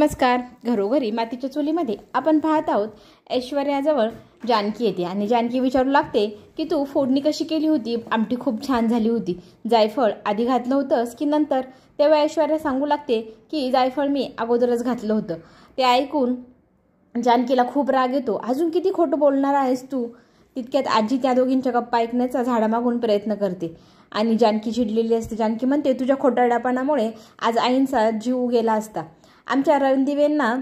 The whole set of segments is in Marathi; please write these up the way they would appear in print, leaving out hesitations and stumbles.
नमस्कार. घरोघरी मातीच्या चुलीमध्ये आपण पाहत आहोत. ऐश्वर्याजवळ जानकी येते आणि जानकी विचारू लागते की तू फोडणी कशी केली होती. आमटी खूप छान झाली होती. जायफळ आधी घातलं होतंस की नंतर. तेव्हा ऐश्वर्या सांगू लागते की जायफळ मी अगोदरच घातलं होतं. ते ऐकून जानकीला खूप राग येतो. अजून किती खोटं बोलणार आहेस तू. तितक्यात आजी त्या दोघींच्या गप्पा ऐकण्याचा झाडामागून प्रयत्न करते आणि जानकी चिडलेली असते. जानकी म्हणते तुझ्या खोटारडेपणामुळे आज आईंचा जीव गेला असता. आमच्या रणदिवेंना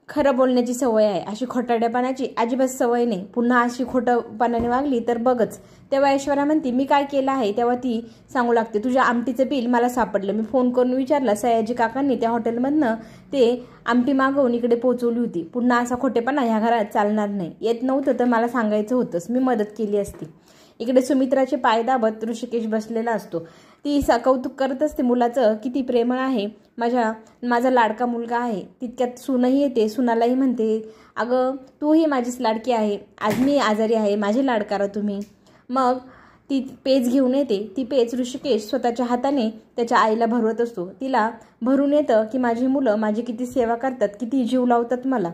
खरं बोलण्याची सवय आहे, अशी खोटारडेपणाची अजिबात सवय नाही. पुन्हा अशी खोटपणाने वागली तर बघच. तेव्हा ऐश्वर्या म्हणते मी काय केलं आहे. तेव्हा ती सांगू लागते तुझ्या आमटीचं बिल मला सापडलं. मी फोन करून विचारलं, सयाजी काकांनी त्या हॉटेलमधनं ते आमटी मागवून इकडे पोहोचवली होती. पुन्हा असा खोटेपणा ह्या घरात चालणार नाही. येत नव्हतं तर मला सांगायचं होतंस, मी मदत केली असती. इकडे सुमित्राचे पाय दाबत ऋषिकेश बसलेला असतो. ती कौतुक करत असते मुलाचं, किती प्रेमळ आहे, माझा लाडका मुलगा आहे. तितक्यात सूनही येते. सुनालाही म्हणते अगं तूही माझीच लाडकी आहे. आज मी आजारी आहे, माझी लाड करा तुम्ही. मग ती पेज घेऊन येते. ती पेज ऋषिकेश स्वतःच्या हाताने त्याच्या आईला भरवत असतो. तिला भरून येतं की माझी मुलं माझी किती सेवा करतात, किती जीव लावतात मला.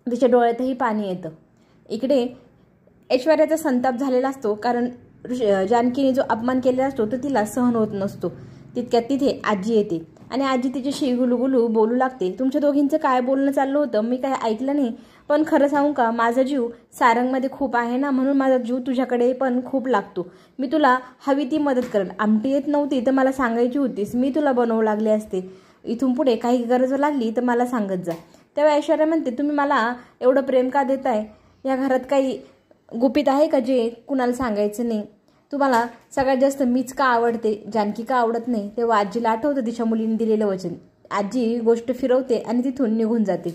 तिच्या डोळ्यातही पाणी येतं. इकडे ऐश्वर्याचा संताप झालेला असतो, कारण जानकीने जो अपमान केलेला असतो तो तिला सहन होत नसतो. तितक्यात तिथे आजी येते आणि आजी तिच्याशी गुलुगुलू बोलू लागते. तुमच्या दोघींचं काय बोलणं चाललं होतं मी काय ऐकलं नाही. पण खरं सांगू का, माझा जीव सारंगमध्ये खूप आहे ना, म्हणून माझा जीव तुझ्याकडे पण खूप लागतो. मी तुला हवी ती मदत करेन. आमटी येत नव्हती तर मला सांगायची होतीस, मी तुला बनवू लागले असते. इथून पुढे काही गरज लागली तर मला सांगत जा. तेव्हा ऐश्वर्या म्हणते तुम्ही मला एवढं प्रेम का देताय. या घरात काही गुपित आहे का जे कुणाला सांगायचं नाही. तुम्हाला सगळ्यात जास्त मीच का आवडते, जानकी का आवडत नाही. तेव्हा आजीला आठवतं तिच्या मुलीने दिलेलं वचन. आजी गोष्ट फिरवते आणि तिथून निघून जाते.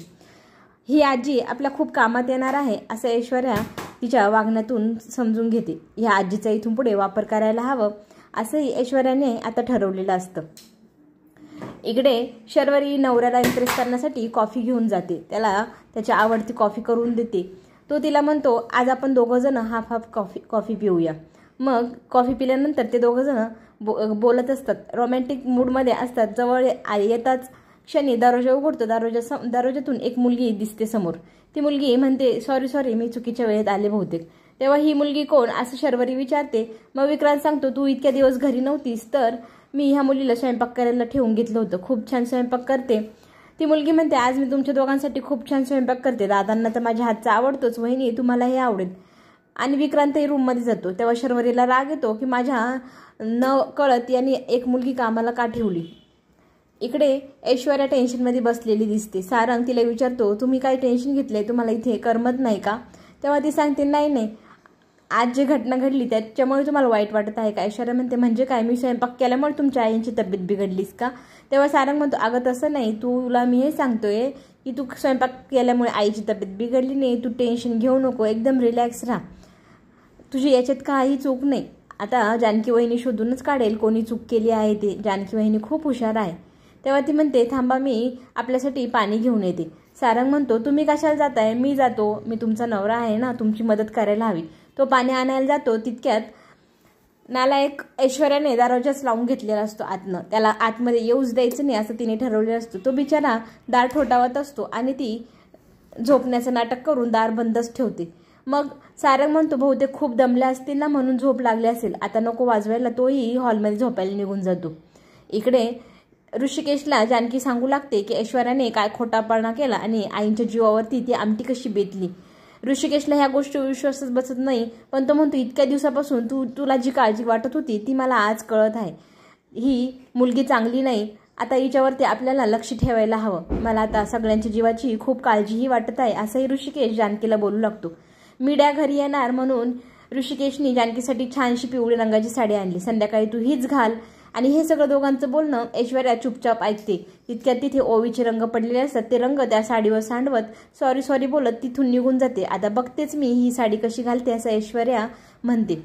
ही आजी आपल्या खूप कामात येणार आहे असं ऐश्वर्या तिच्या वागण्यातून समजून घेते. ह्या आजीचा इथून पुढे वापर करायला हवं असंही ऐश्वर्याने आता ठरवलेलं असतं. इकडे शर्वरी नवऱ्याला इम्प्रेस करण्यासाठी कॉफी घेऊन जाते. त्याला त्याची आवडती कॉफी करून देते. तो तिला म्हणतो आज आपण दोघंजण हाफ हाफ कॉफी पिऊया. मग कॉफी पिल्यानंतर ते दोघंजण बोलत असतात, रोमॅन्टिक मूडमध्ये असतात. जवळ येताच क्षणी दरवाजा उघडतो. दरवाजातून एक मुलगी दिसते समोर. ती मुलगी म्हणते सॉरी मी चुकीच्या वेळेत आले बहुतेक. तेव्हा ही मुलगी कोण असं शर्वरी विचारते. मग विक्रांत सांगतो तू इतक्या दिवस घरी नव्हतीस तर मी ह्या मुलीला स्वयंपाक करायला ठेवून घेतलं होतं. खूप छान स्वयंपाक करते. ती मुलगी म्हणते आज मी तुमच्या दोघांसाठी खूप छान स्वयंपाक करते. दादांना तर माझ्या हातचा आवडतोच, वहिनी तुम्हालाही आवडेल. आणि विक्रांतही रूममध्ये जातो. तेव्हा शर्वरीला राग येतो की माझ्या न कळत यांनी एक मुलगी कामाला का ठेवली. इकडे ऐश्वर्या टेन्शनमध्ये बसलेली दिसते. सारंग तिला विचारतो तुम्ही काय टेन्शन घेतलंय, तुम्हाला इथे करमत नाही का. तेव्हा ती सांगते नाही आज जी घटना घडली त्याच्यामुळे तुम्हाला वाईट वाटत आहे का. ऐश्वर्या म्हणते म्हणजे काय, मी स्वयंपाक केल्यामुळे तुमच्या आईंची तब्येत बिघडलीस का. तेव्हा सारंग म्हणतो अगं तसं नाही, तुला मी हे सांगतोय की तू स्वयंपाक केल्यामुळे आईची तब्येत बिघडली नाही. तू टेन्शन घेऊ नको, एकदम रिलॅक्स राहा. तुझी याच्यात काही चूक नाही. आता जानकी वहिनी शोधूनच काढेल कोणी चूक केली आहे ते. जानकी वहिनी खूप हुशार आहे. तेव्हा ती म्हणते थांबा मी आपल्यासाठी पाणी घेऊन येते. सारंग म्हणतो तुम्ही कशाला जाताय, मी जातो, मी तुमचा नवरा आहे ना, तुमची मदत करायला हवी. तो पाणी आणायला जातो. तितक्यात नालायक ऐश्वर्याने दरवाजाच लावून घेतलेला असतो आतनं. त्याला आतमध्ये येऊच द्यायचं नाही असं तिने ठरवलेलं असतं. तो बिचारा दार ठोठावत असतो आणि ती झोपण्याचं नाटक करून दार बंदच ठेवते. मग सारंग म्हणतो बहुतेक खूप दमल्या असतील ना म्हणून झोप लागली असेल, आता नको वाजवायला. तोही हॉलमध्ये झोपायला निघून जातो. इकडे ऋषिकेशला जानकी सांगू लागते की ऐश्वर्याने काय खोटापणा केला आणि आईंच्या जीवावरती ती आमटी कशी बेतली. ऋषिकेशला ह्या गोष्टी विश्वासच बसत नाही. पण तो म्हणतो इतक्या दिवसापासून तुला जी काळजी वाटत होती ती मला आज कळत आहे. ही मुलगी चांगली नाही. आता हिच्यावरती आपल्याला लक्ष ठेवायला हवं. मला आता सगळ्यांच्या जीवाची खूप काळजीही वाटत आहे असंही ऋषिकेश जानकीला बोलू लागतो. मीडिया घरी येणार म्हणून ऋषिकेशनी जानकीसाठी छानशी पिवळी रंगाची साडी आणली. संध्याकाळी तू हीच घाल. आणि हे सगळं दोघांचं बोलणं ऐश्वर्या चुपचाप ऐकते. तितक्यात तिथे ओवीचे रंग पडलेले असतात. ते रंग त्या साडीवर सांडवत सॉरी बोलत तिथून निघून जाते. आता बघतेच मी ही साडी कशी घालते असं ऐश्वर्या म्हणते.